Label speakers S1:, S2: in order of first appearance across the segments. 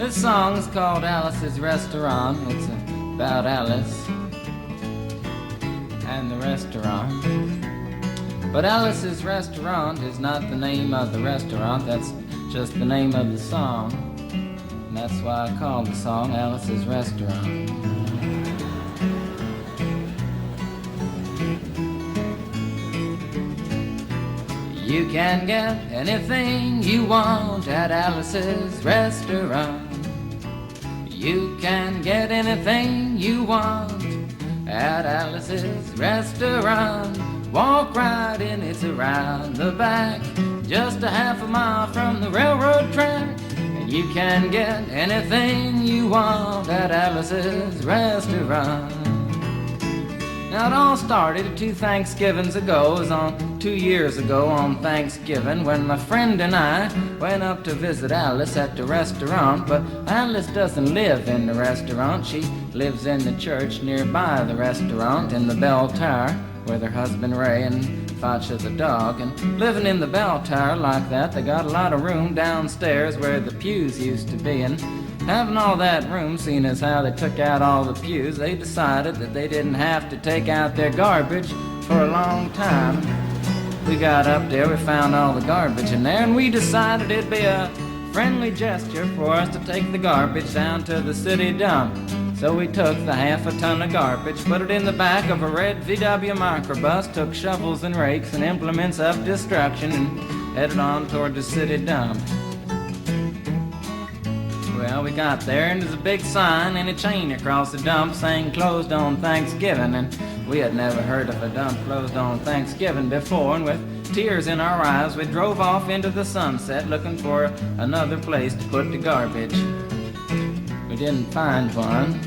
S1: This song's called Alice's Restaurant. It's about Alice and the restaurant. But Alice's Restaurant is not the name of the restaurant, that's just the name of the song. And that's why I call the song Alice's Restaurant. You can get anything you want at Alice's Restaurant. You can get anything you want at Alice's Restaurant. Walk right in, it's around the back, just a half a mile from the railroad track. And you can get anything you want at Alice's Restaurant. Now it all started 2 Thanksgivings ago. It was on 2 years ago on Thanksgiving when my friend and I went up to visit Alice at the restaurant. But Alice doesn't live in the restaurant. She lives in the church nearby the restaurant in the bell tower with her husband Ray and Facha the dog. And living in the bell tower like that, they got a lot of room downstairs where the pews used to be. And having all that room, seeing as how they took out all the pews, they decided that they didn't have to take out their garbage for a long time. We got up there, we found all the garbage in there, and we decided it'd be a friendly gesture for us to take the garbage down to the city dump. So we took the half a ton of garbage, put it in the back of a red VW microbus, took shovels and rakes and implements of destruction, and headed on toward the city dump. Well, we got there, and there's a big sign and a chain across the dump saying closed on Thanksgiving, and we had never heard of a dump closed on Thanksgiving before, and with tears in our eyes, we drove off into the sunset looking for another place to put the garbage. We didn't find one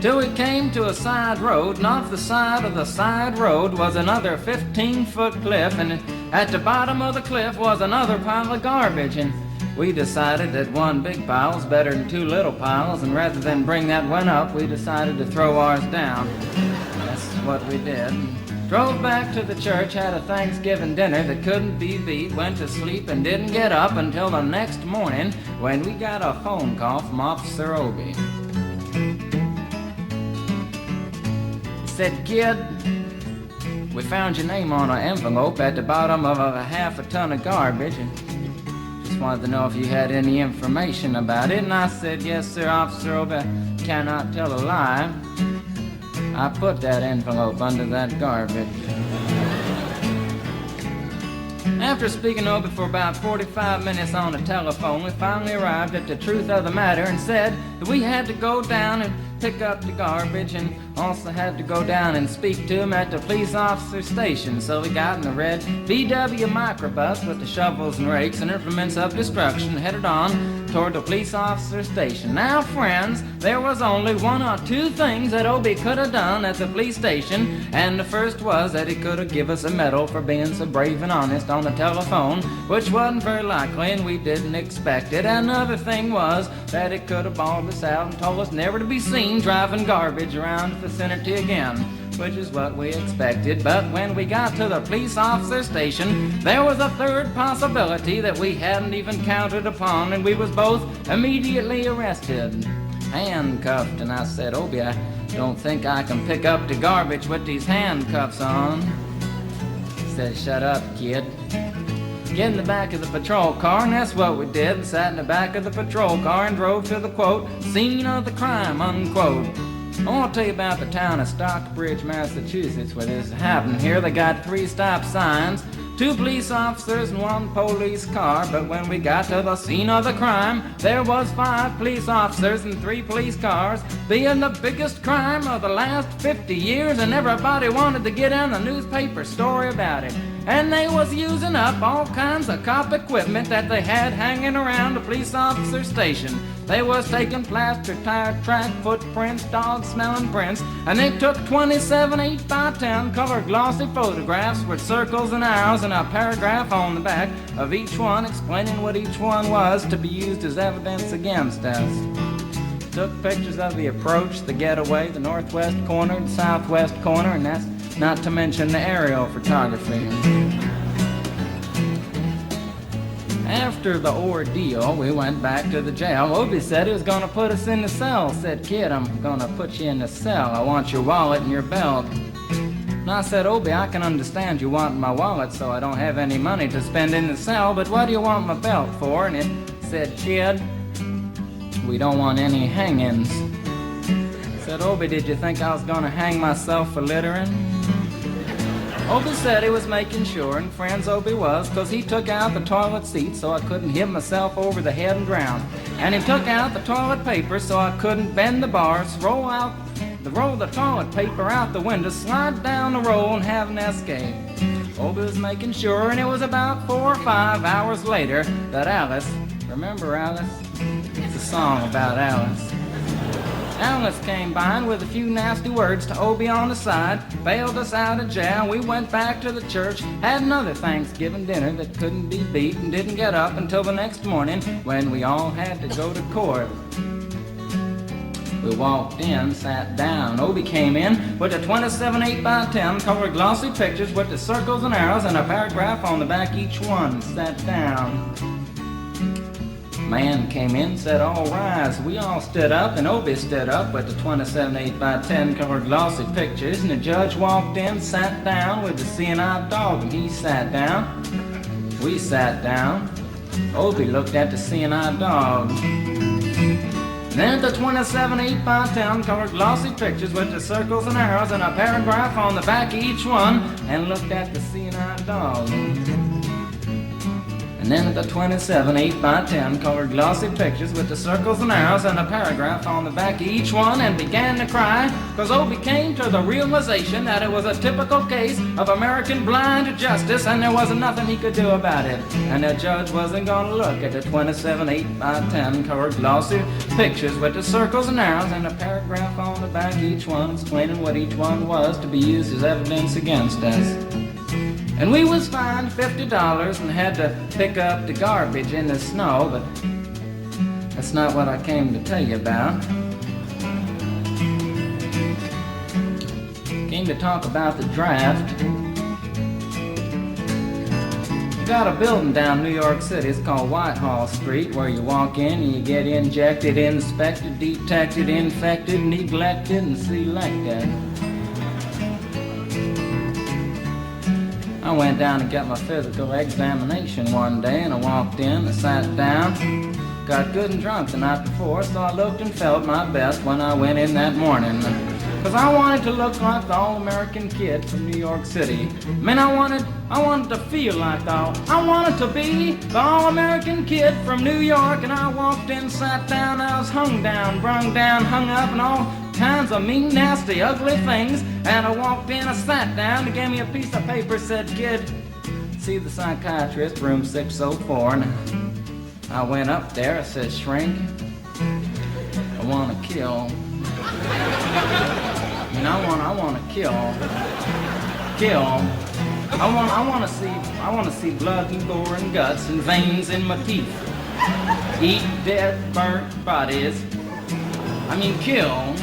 S1: till we came to a side road, and off the side of the side road was another 15-foot cliff, and at the bottom of the cliff was another pile of garbage. And we decided that one big pile was better than 2 little piles, and rather than bring that one up, we decided to throw ours down. That's what we did. Drove back to the church, had a Thanksgiving dinner that couldn't be beat, went to sleep and didn't get up until the next morning when we got a phone call from Officer Obie. He said, "Kid, we found your name on an envelope at the bottom of a half a ton of garbage, and just wanted to know if you had any information about it." And I said, "Yes, sir, Officer Obie, cannot tell a lie. I put that envelope under that garbage." After speaking to Obie for about 45 minutes on the telephone, we finally arrived at the truth of the matter and said that we had to go down and pick up the garbage, and also had to go down and speak to him at the police officer station. So we got in the red VW microbus with the shovels and rakes and implements of destruction, headed on toward the police officer station. Now, friends, there was only 1 or 2 things that Obie could have done at the police station, and the first was that he could have given us a medal for being so brave and honest on the telephone, which wasn't very likely, and we didn't expect it. Another thing was that he could have bawled us out and told us never to be seen driving garbage around the vicinity again, which is what we expected. But when we got to the police officer station, there was a third possibility that we hadn't even counted upon, and we was both immediately arrested, handcuffed. And I said, "Obie, I don't think I can pick up the garbage with these handcuffs on." He said, "Shut up, kid. Get in the back of the patrol car," and that's what we did. We sat in the back of the patrol car and drove to the, quote, scene of the crime, unquote. I want to tell you about the town of Stockbridge, Massachusetts, where this happened. Here they got 3 stop signs, 2 police officers and 1 police car. But when we got to the scene of the crime, there was 5 police officers and 3 police cars, being the biggest crime of the last 50 years, and everybody wanted to get in a newspaper story about it. And they was using up all kinds of cop equipment that they had hanging around the police officer station. They was taking plaster tire track footprints, dog-smelling prints, and they took 27 8x10 color glossy photographs with circles and arrows and a paragraph on the back of each one explaining what each one was to be used as evidence against us. Took pictures of the approach, the getaway, the northwest corner, the southwest corner, and that's not to mention the aerial photography. After the ordeal, we went back to the jail. Obie said he was going to put us in the cell. Said, kid, I'm going to put you in the cell. I want your wallet and your belt. And I said, Obie, I can understand you want my wallet so I don't have any money to spend in the cell, but what do you want my belt for? And it said, kid, we don't want any hangings. Said, Obie, did you think I was going to hang myself for littering? Obie said he was making sure, and friends Obie was, 'cause he took out the toilet seat so I couldn't hit myself over the head and drown. And he took out the toilet paper so I couldn't bend the bars, roll the toilet paper out the window, slide down the roll and have an escape. Obie was making sure, and it was about 4 or 5 hours later that Alice, remember Alice? It's a song about Alice. Alice came by and with a few nasty words to Obie on the side, bailed us out of jail. We went back to the church, had another Thanksgiving dinner that couldn't be beat, and didn't get up until the next morning when we all had to go to court. We walked in, sat down. Obie came in with a 27 8x10 colored glossy pictures with the circles and arrows and a paragraph on the back each one. Sat down. Man came in, said, all rise. We all stood up, and Obie stood up with the 27 8x10 colored glossy pictures, and the judge walked in, sat down with the seeing-eyed dog, and he sat down. We sat down. Obie looked at the seeing-eyed dog. Then the 27 8x10 colored glossy pictures with the circles and arrows and a paragraph on the back of each one, and looked at the seeing-eyed dog. And then the 27 8x10 colored glossy pictures with the circles and arrows and a paragraph on the back of each one, and began to cry, 'cause Obie came to the realization that it was a typical case of American blind justice, and there wasn't nothing he could do about it. And the judge wasn't going to look at the 27 8x10 colored glossy pictures with the circles and arrows and a paragraph on the back of each one, explaining what each one was to be used as evidence against us. And we was fined $50 and had to pick up the garbage in the snow, but that's not what I came to tell you about. Came to talk about the draft. We got a building down New York City, it's called Whitehall Street, where you walk in and you get injected, inspected, detected, infected, neglected, and selected. I went down to get my physical examination one day, and I walked in, I sat down, got good and drunk the night before, so I looked and felt my best when I went in that morning. 'Cause I wanted to look like the all-American kid from New York City. Man, I wanted to feel like I wanted to be the all-American kid from New York, and I walked in, sat down, I was hung down, brung down, hung up, and all kinds of mean, nasty, ugly things. And I walked in, I sat down, he gave me a piece of paper, said, kid, see the psychiatrist, room 604. And I went up there, I said, shrink, I want to kill. I mean, I want to kill. I want to see blood and gore and guts and veins in my teeth. Eat dead, burnt bodies. I mean, kill.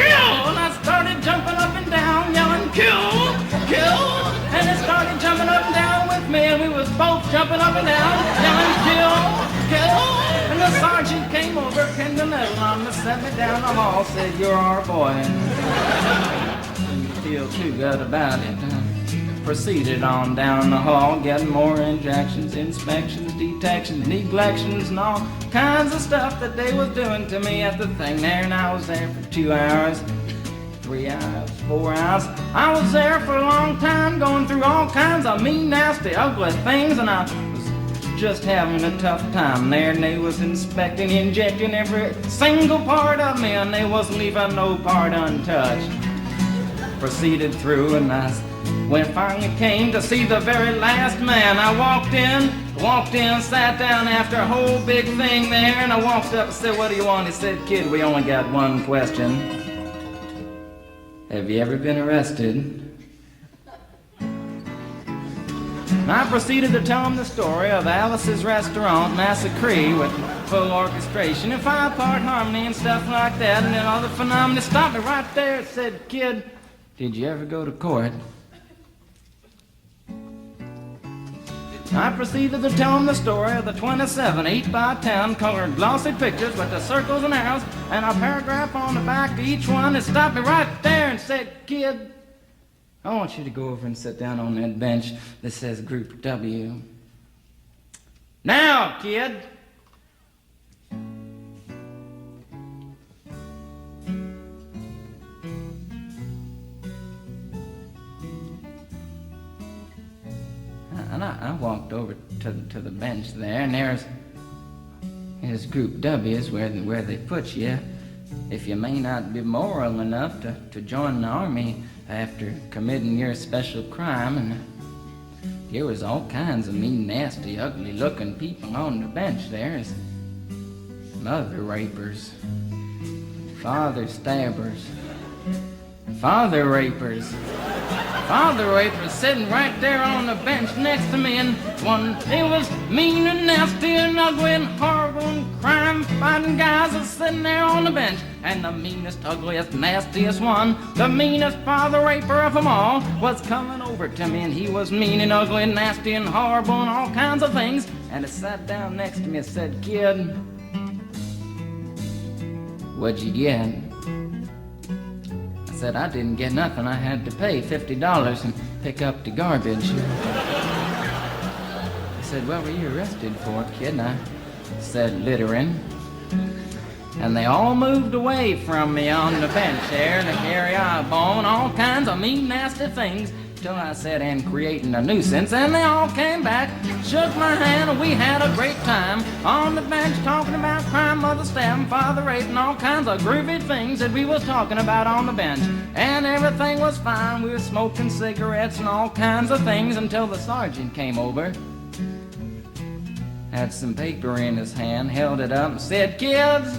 S1: And I started jumping up and down, yelling, kill. And it started jumping up and down with me, and we was both jumping up and down, yelling, kill. And the sergeant came over, pinned a little on me, set me down the hall, said, you're our boy. Didn't feel too good about it. Proceeded on down the hall, getting more injections, inspections, detections, neglections, and all kinds of stuff that they was doing to me at the thing there. And I was there for 2 hours, 3 hours, 4 hours. I was there for a long time, going through all kinds of mean, nasty, ugly things, and I was just having a tough time there. And they was inspecting, injecting every single part of me, and they wasn't leaving no part untouched. Proceeded through, and when I finally came to see the very last man, I walked in, sat down after a whole big thing there, and I walked up and said, what do you want? He said, kid, we only got one question. Have you ever been arrested? And I proceeded to tell him the story of Alice's Restaurant Massacre with full orchestration and 5-part harmony and stuff like that, and then all the phenomena stopped me right there and said, kid, did you ever go to court? I proceeded to tell him the story of the 27 8x10 colored glossy pictures with the circles and arrows and a paragraph on the back of each one. It stopped me right there and said, "Kid, I want you to go over and sit down on that bench that says Group W. Now, kid." And I walked over to the bench there, and there's Group W is where they put you if you may not be moral enough to join the army after committing your special crime. And there was all kinds of mean, nasty, ugly-looking people on the bench there. There's mother rapers, father stabbers, father rapers sitting right there on the bench next to me, and it was mean and nasty and ugly and horrible and crime-fighting guys are sitting there on the bench. And the meanest, ugliest, nastiest one, the meanest father raper of them all, was coming over to me, and he was mean and ugly and nasty and horrible and all kinds of things. And he sat down next to me and said, "Kid, what'd you get?" I said, "I didn't get nothing. I had to pay $50 and pick up the garbage." He said, "What were you arrested for, kid?" And I said, "Littering." And they all moved away from me on the bench there to carry eyeball and all kinds of mean, nasty things, till I said, "And creating a nuisance." And they all came back, shook my hand, and we had a great time on the bench talking about crime, mother stabbing, father raping, all kinds of groovy things that we was talking about on the bench. And everything was fine. We were smoking cigarettes and all kinds of things until the sergeant came over, had some paper in his hand, held it up and said, "Kids,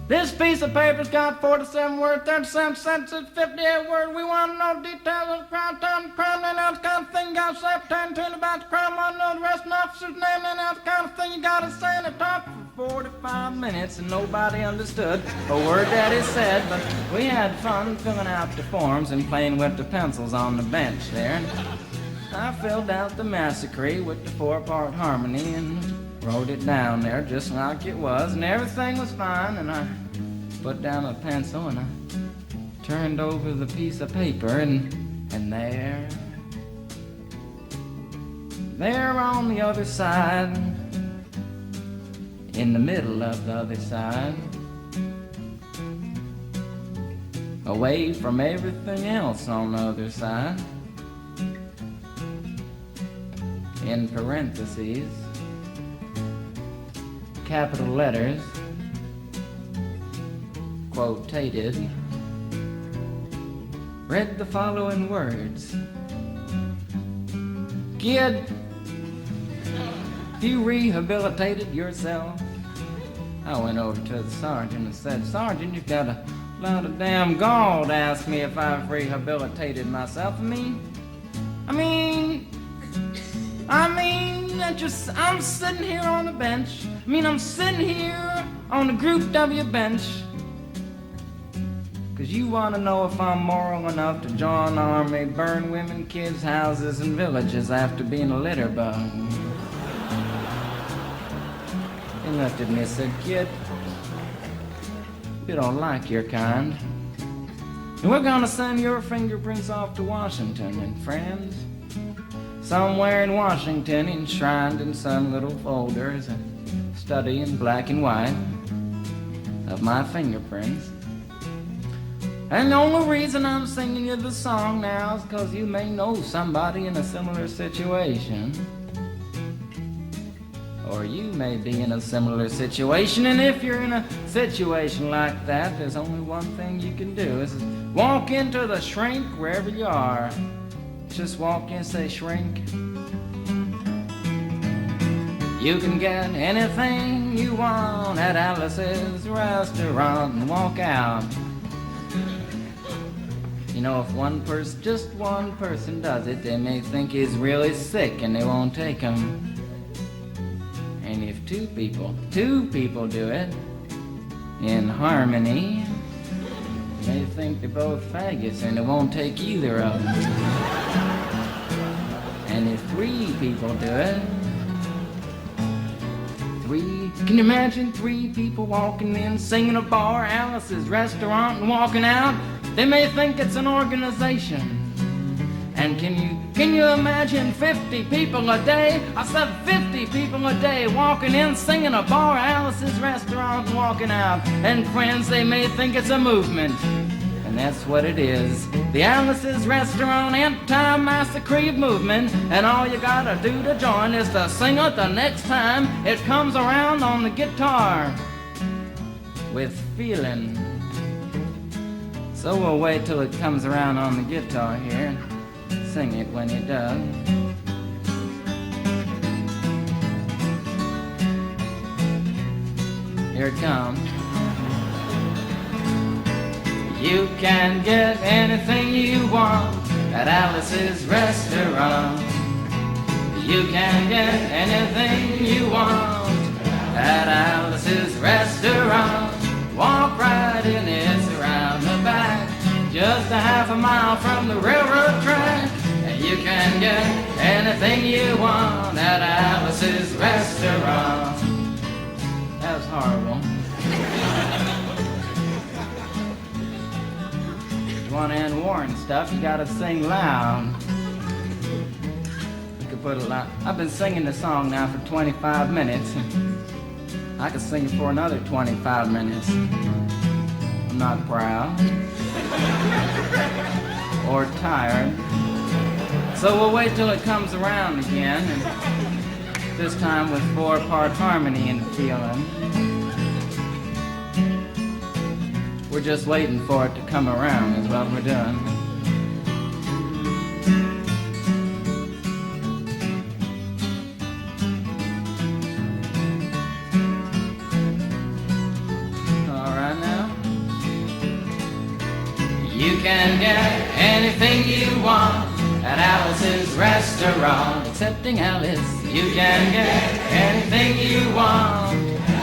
S1: this piece of paper's got 47 words, 37 sentences, 58 words. We want to know details of the crime, time, crime, and that kind of thing. You got to say, turn about the crime, want to know the rest of the officer's name, and that kind of thing. You got to say in the talk for 45 minutes, and nobody understood a word that he said. But we had fun filling out the forms and playing with the pencils on the bench there. And I filled out the massacre with the 4-part harmony and wrote it down there just like it was, and everything was fine. And I put down a pencil and I turned over the piece of paper, and there on the other side, in the middle of the other side, away from everything else on the other side, in parentheses, capital letters, quotated, read the following words: "Kid, you rehabilitated yourself." I went over to the sergeant and said, "Sergeant, you've got a lot of damn gall to ask me if I've rehabilitated myself. I'm sitting here on the bench. I'm sitting here on the Group W bench because you want to know if I'm moral enough to join the army, burn women, kids' houses, and villages after being a litter bug." He looked at me and said, "Kid, you don't like your kind. And we're going to send your fingerprints off to Washington, and friends, somewhere in Washington, enshrined in some little folder, is a study in black and white of my fingerprints. And the only reason I'm singing you the song now is because you may know somebody in a similar situation. Or you may be in a similar situation, and if you're in a situation like that, there's only one thing you can do, is walk into the shrink wherever you are. Just walk in and say, 'Shrink, you can get anything you want at Alice's restaurant,' and walk out. You know, if just one person does it, they may think he's really sick and they won't take him. And if two people do it in harmony, they think they're both faggots and they won't take either of them. And if 3 people do it. 3, can you imagine 3 people walking in, singing a bar, Alice's restaurant, and walking out? They may think it's an organization. And can you imagine 50 people a day? I said 50 people a day walking in, singing a bar, Alice's restaurant, and walking out. And friends, they may think it's a movement. And that's what it is. The Alice's Restaurant Anti-Massacre movement. And all you gotta do to join is to sing it the next time it comes around on the guitar with feeling. So we'll wait till it comes around on the guitar here. Sing it when it does. Here it comes. You can get anything you want at Alice's Restaurant. You can get anything you want at Alice's Restaurant. Walk right in, it's around the back, just a half a mile from the railroad track. And you can get anything you want at Alice's Restaurant. That was horrible. If you want to end war and stuff, you gotta sing loud. You could put a lot. I've been singing the song now for 25 minutes. I could sing it for another 25 minutes. I'm not proud or tired. So we'll wait till it comes around again, and this time with 4-part harmony and feeling. We're just waiting for it to come around is what we're doing. You can get anything you want at Alice's Restaurant. Excepting Alice, you can get anything you want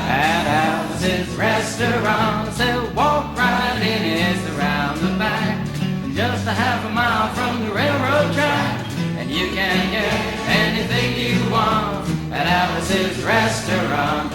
S1: at Alice's Restaurant. So walk right in, it's around the back, just a half a mile from the railroad track. And you can get anything you want at Alice's Restaurant.